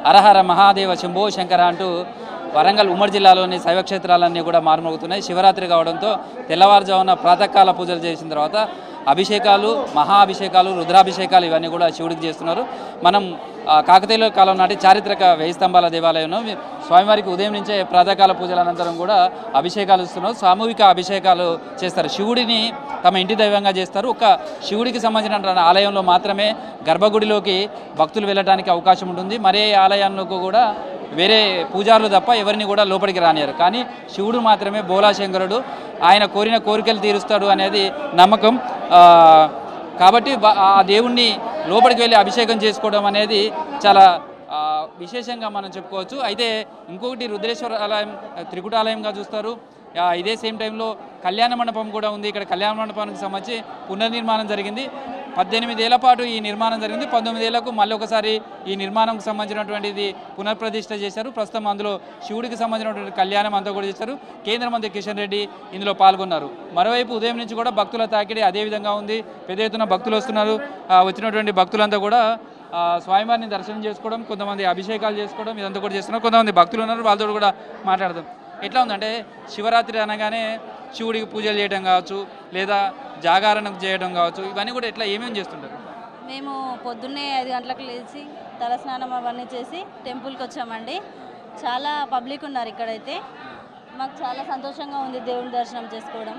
హరహర మహాదేవ శంభో శంకర అంటూ వరంగల్ ఉమ్మడి జిల్లాలోని శైవక్షేత్రాలన్నీ కూడా మారుమోగుతున్నాయి. శివరాత్రి కావడంతో తెల్లవారుజామున ప్రాతకాల పూజలు చేసిన తర్వాత అభిషేకాలు, మహా అభిషేకాలు, రుద్రాభిషేకాలు ఇవన్నీ కూడా శివుడికి చేస్తున్నారు. మనం కాకతీయుల కాలం నాటి చారిత్రక 1000 స్తంభాల దేవాలయంలో స్వామివారికి ఉదయం నుంచే ప్రాతకాల పూజల అనంతరం కూడా అభిషేకాలు ఇస్తున్నారు. సామూహిక అభిషేకాలు చేస్తారు. శివుడిని తమ ఇంటి దైవంగా చేస్తారు. ఒక శివుడికి సంబంధించిన ఆలయంలో మాత్రమే గర్భగుడిలోకి భక్తులు వెళ్ళడానికి అవకాశం ఉంటుంది. మరే ఆలయాలకు కూడా వేరే పూజారులు తప్ప ఎవరిని కూడా లోపలికి రానియారు. కానీ శివుడు మాత్రమే బోలాశంకరుడు, ఆయన కోరిన కోరికలు తీరుస్తాడు అనేది నమ్మకం. కాబట్టి ఆ దేవుణ్ణి లోపలికి వెళ్ళి అభిషేకం చేసుకోవడం అనేది చాలా విశేషంగా మనం చెప్పుకోవచ్చు. అయితే ఇంకొకటి రుద్రేశ్వర ఆలయం త్రికుటాలయంగా చూస్తారు. ఇదే సేమ్ టైంలో కళ్యాణ మండపం కూడా ఉంది. ఇక్కడ కళ్యాణ మండపానికి సంబంధించి పునర్నిర్మాణం జరిగింది. 18 ఏళ్ల పాటు ఈ నిర్మాణం జరిగింది. 19 ఏళ్లకు మళ్ళీ ఒకసారి ఈ నిర్మాణంకు సంబంధించినటువంటిది పునఃప్రతిష్ఠ చేశారు. ప్రస్తుతం అందులో శివుడికి సంబంధించినటువంటి కళ్యాణం అంతా కూడా చేశారు. కేంద్ర మంత్రి కిషన్ రెడ్డి ఇందులో పాల్గొన్నారు. మరోవైపు ఉదయం నుంచి కూడా భక్తుల తాకిడి అదే విధంగా ఉంది. పెద్ద ఎత్తున భక్తులు వస్తున్నారు. వచ్చినటువంటి భక్తులంతా కూడా స్వామివారిని దర్శనం చేసుకోవడం, కొంతమంది అభిషేకాలు చేసుకోవడం ఇదంతా కూడా చేస్తున్నారు. కొంతమంది భక్తులు ఉన్నారు, వాళ్ళతో కూడా మాట్లాడదాం. ఎట్లా ఉందంటే శివరాత్రి అనగానే శివుడికి పూజలు చేయడం కావచ్చు, లేదా జాగారణకు చేయడం కావచ్చు, ఇవన్నీ కూడా ఎట్లా ఏమేమి చేస్తుంటారు? మేము పొద్దున్నే 5 గంటలకు లేచి తలస్నానం అవన్నీ చేసి టెంపుల్కి వచ్చామండి. చాలా పబ్లిక్ ఉన్నారు ఇక్కడైతే. మాకు చాలా సంతోషంగా ఉంది దేవుని దర్శనం చేసుకోవడం.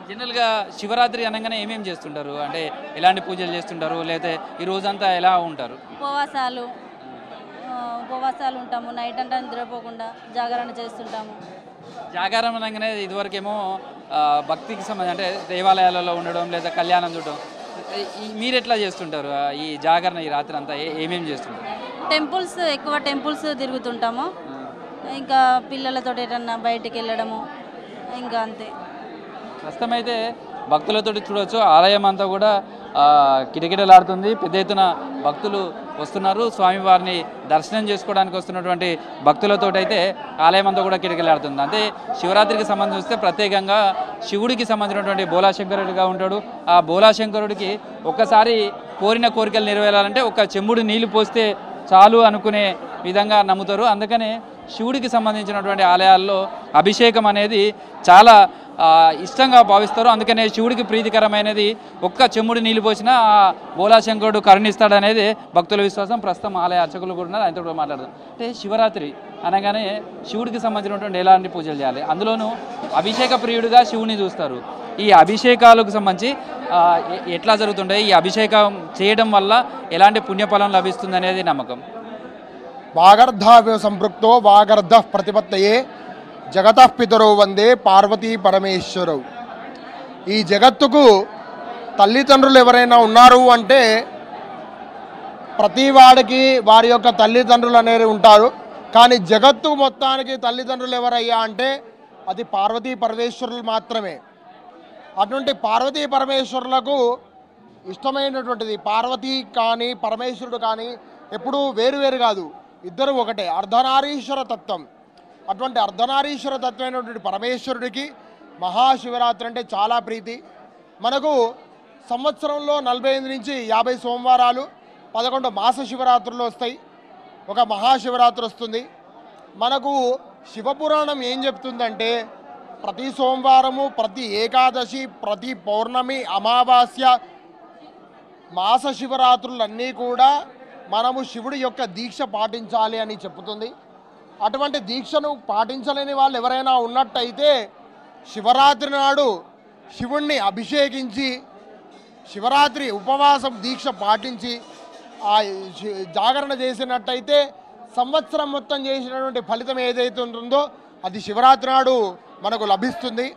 జనరల్గా శివరాత్రి అనగానే ఏమేమి చేస్తుంటారు? అంటే ఎలాంటి పూజలు చేస్తుంటారు, లేకపోతే ఈ రోజంతా ఎలా ఉంటారు? ఉపవాసాలు ఉంటాము. నైట్ అంతా నిద్రపోకుండా జాగరణ చేస్తుంటాము. జాగారం అనగానే ఇదివరకేమో భక్తికి సంబంధించి అంటే దేవాలయాలలో ఉండడం లేదా కళ్యాణం చూడడం, మీరు ఎట్లా చేస్తుంటారు ఈ జాగరణ ఈ రాత్రి అంతా ఏమేమి చేస్తుంటారు? ఎక్కువ టెంపుల్స్ తిరుగుతుంటాము. ఇంకా పిల్లలతో ఏదన్నా బయటికి వెళ్ళడము, ఇంకా అంతే. ప్రస్తుతం అయితే భక్తులతో చూడవచ్చు, ఆలయం అంతా కూడా కిటకిటలాడుతుంది. పెద్ద ఎత్తున భక్తులు వస్తున్నారు. స్వామివారిని దర్శనం చేసుకోవడానికి వస్తున్నటువంటి భక్తులతో అయితే ఆలయం అంతా కూడా కిటకిటలాడుతుంది. అంటే శివరాత్రికి సంబంధించి వస్తే ప్రత్యేకంగా శివుడికి సంబంధించినటువంటి బోలాశంకరుడిగా ఉంటాడు. ఆ బోలాశంకరుడికి ఒక్కసారి కోరిన కోరికలు నెరవేరాలంటే ఒక చెంబుడు నీళ్లు పోస్తే చాలు అనుకునే విధంగా నమ్ముతారు. అందుకనే శివుడికి సంబంధించినటువంటి ఆలయాల్లో అభిషేకం అనేది చాలా ఇష్టంగా భావిస్తారు. అందుకనే శివుడికి ప్రీతికరమైనది ఒక్క చెమ్ముడు నీళ్ళు పోసినా బోలాశంకరుడు కరుణిస్తాడనేది భక్తుల విశ్వాసం. ప్రస్తుతం ఆలయ అర్చకులు కూడా ఆయనతో కూడా మాట్లాడదాం. అంటే శివరాత్రి అనగానే శివుడికి సంబంధించినటువంటి ఎలాంటి పూజలు చేయాలి, అందులోనూ అభిషేక ప్రియుడిగా శివుని చూస్తారు. ఈ అభిషేకాలకు సంబంధించి ఎట్లా జరుగుతుంటాయి, ఈ అభిషేకం చేయడం వల్ల ఎలాంటి పుణ్యఫలం లభిస్తుంది అనేది నమ్మకం. వాగర్ధావ్య సంపృక్తో వాగర్ధ ప్రతిపత్తయే జగతః పితరో వందే పార్వతీ పరమేశ్వరవు. ఈ జగత్తుకు తల్లిదండ్రులు ఎవరైనా ఉన్నారు అంటే ప్రతి వాడికి వారి యొక్క తల్లిదండ్రులు అనేవి ఉంటారు. కానీ జగత్తు మొత్తానికి తల్లిదండ్రులు ఎవరయ్యా అంటే అది పార్వతీ పరమేశ్వరులు మాత్రమే. అటువంటి పార్వతీ పరమేశ్వరులకు ఇష్టమైనటువంటిది పార్వతీ కానీ పరమేశ్వరుడు కానీ ఎప్పుడూ వేరువేరు కాదు, ఇద్దరు ఒకటే, అర్ధనారీశ్వర తత్వం. అటువంటి అర్ధనారీశ్వర తత్వమైనటువంటి పరమేశ్వరుడికి మహాశివరాత్రి అంటే చాలా ప్రీతి. మనకు సంవత్సరంలో 45 నుంచి 50 సోమవారాలు, 11 మాస శివరాత్రులు వస్తాయి. ఒక మహాశివరాత్రి వస్తుంది. మనకు శివపురాణం ఏం చెప్తుందంటే ప్రతి సోమవారము, ప్రతి ఏకాదశి, ప్రతి పౌర్ణమి, అమావాస్య, మాస శివరాత్రులన్నీ కూడా మనము శివుడి యొక్క దీక్ష పాటించాలి అని చెప్తుంది. అటువంటి దీక్షను పాటించలేని వాళ్ళు ఎవరైనా ఉన్నట్టయితే శివరాత్రి నాడు శివుణ్ణి అభిషేకించి శివరాత్రి ఉపవాసం దీక్ష పాటించి ఆ జాగరణ చేసినట్టయితే సంవత్సరం మొత్తం చేసినటువంటి ఫలితం ఏదైతే ఉంటుందో అది శివరాత్రి నాడు మనకు లభిస్తుంది.